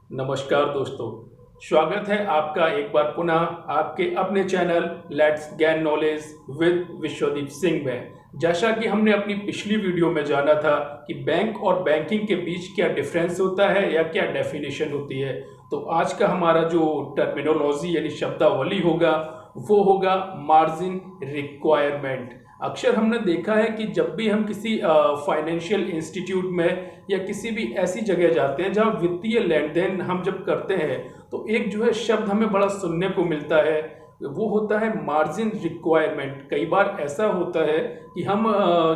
नमस्कार दोस्तों, स्वागत है आपका एक बार पुनः आपके अपने channel let's gain knowledge with Vishwadeep Singh में। जैसा कि हमने अपनी पिछली वीडियो में जाना था कि बैंक और बैंकिंग के बीच क्या डिफरेंस होता है या क्या डेफिनेशन होती है, तो आज का हमारा जो टर्मिनोलॉजी यानी शब्दावली होगा वो होगा मार्जिन रिक्वायरमेंट। अक्सर हमने देखा है कि जब भी हम किसी फाइनेंशियल इंस्टीट्यूट में या किसी भी ऐसी जगह जाते हैं जहां वित्तीय लेन देन हम जब करते हैं तो एक जो है शब्द हमें बड़ा सुनने को मिलता है, वो होता है मार्जिन रिक्वायरमेंट। कई बार ऐसा होता है कि हम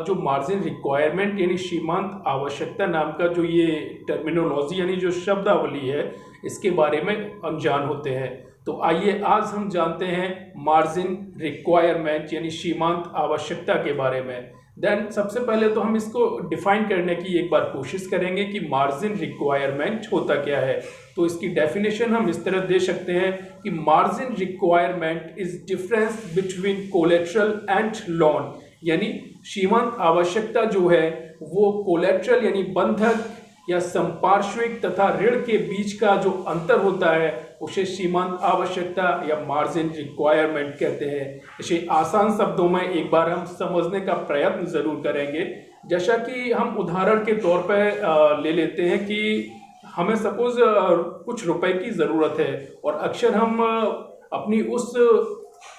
जो मार्जिन रिक्वायरमेंट यानी सीमांत आवश्यकता नाम का जो ये टर्मिनोलॉजी यानी जो शब्दावली है इसके बारे में अनजान होते हैं। तो आइए आज हम जानते हैं मार्जिन रिक्वायरमेंट यानी सीमांत आवश्यकता के बारे में। देन सबसे पहले तो हम इसको डिफाइन करने की एक बार कोशिश करेंगे कि मार्जिन रिक्वायरमेंट होता क्या है। तो इसकी डेफिनेशन हम इस तरह दे सकते हैं कि margin requirement is difference between collateral and loan, यानी सीमांत आवश्यकता जो है वो कोलेट्रल यानी बंधक या संपार्श्विक तथा ऋण के बीच का जो अंतर होता है उसे सीमांत आवश्यकता या मार्जिन रिक्वायरमेंट कहते हैं। इसे आसान शब्दों में एक बार हम समझने का प्रयत्न जरूर करेंगे। जैसा कि हम उदाहरण के तौर पर ले लेते हैं कि हमें सपोज कुछ रुपए की ज़रूरत है और अक्सर हम अपनी उस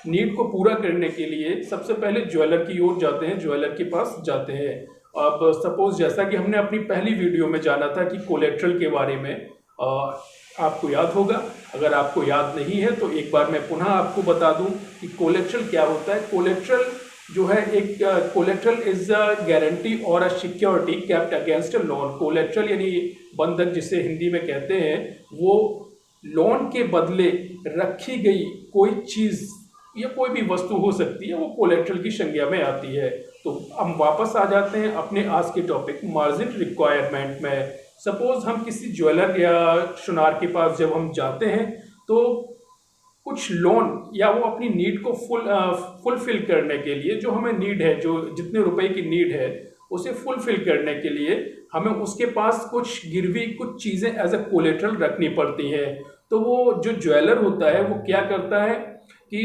नीड को पूरा करने के लिए सबसे पहले ज्वेलर की ओर जाते हैं, ज्वेलर के पास जाते हैं। अब सपोज जैसा कि हमने अपनी पहली वीडियो में जाना था कि कोलेट्रल के बारे में आपको याद होगा, अगर आपको याद नहीं है तो एक बार मैं पुनः आपको बता दूं कि कोलेट्रल क्या होता है। कोलेट्रल जो है एक कोलेट्रल इज अ गारंटी और a security kept against a loan. Collateral यानी बंधक जिसे हिंदी में कहते हैं, वो लोन के बदले रखी गई कोई चीज़ या कोई भी वस्तु हो सकती है, वो कोलेट्रल की संज्ञा में आती है। तो हम वापस आ जाते हैं अपने आज के टॉपिक मार्जिन रिक्वायरमेंट में। सपोज हम किसी ज्वेलर या सुनार के पास जब हम जाते हैं तो कुछ लोन या वो अपनी नीड को फुलफिल करने के लिए, जो हमें नीड है, जो जितने रुपए की नीड है उसे फुलफिल करने के लिए हमें उसके पास कुछ गिरवी, कुछ चीज़ें एज अ कोलेट्रल रखनी पड़ती हैं। तो वो जो ज्वेलर होता है वो क्या करता है कि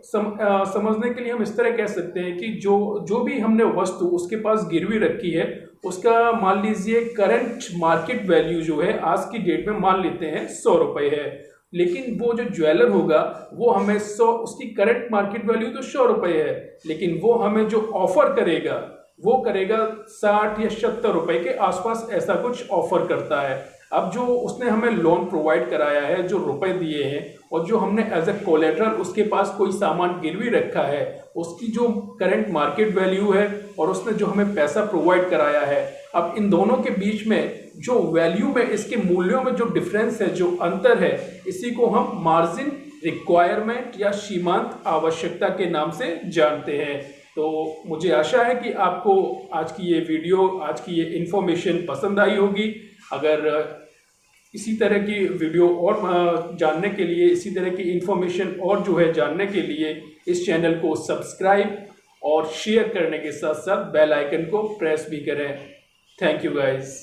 समझने के लिए हम इस तरह कह सकते हैं कि जो भी हमने वस्तु उसके पास गिरवी रखी है उसका मान लीजिए करंट मार्केट वैल्यू जो है आज की डेट में मान लेते हैं 100 रुपये है, लेकिन वो जो ज्वेलर होगा वो हमें 100, उसकी करंट मार्केट वैल्यू तो 100 रुपये है, लेकिन वो हमें जो ऑफर करेगा वो करेगा 60 या 70 रुपये के आसपास, ऐसा कुछ ऑफर करता है। अब जो उसने हमें लोन प्रोवाइड कराया है, जो रुपए दिए हैं और जो हमने एज ए कोलेट्रल उसके पास कोई सामान गिरवी रखा है, उसकी जो करंट मार्केट वैल्यू है और उसने जो हमें पैसा प्रोवाइड कराया है, अब इन दोनों के बीच में जो वैल्यू में, इसके मूल्यों में जो डिफरेंस है, जो अंतर है, इसी को हम मार्जिन रिक्वायरमेंट या सीमांत आवश्यकता के नाम से जानते हैं। तो मुझे आशा है कि आपको आज की ये वीडियो, आज की ये इन्फॉर्मेशन पसंद आई होगी। अगर इसी तरह की वीडियो और जानने के लिए, इसी तरह की इन्फॉर्मेशन और जो है जानने के लिए इस चैनल को सब्सक्राइब और शेयर करने के साथ साथ बेल आइकन को प्रेस भी करें। Thank you guys.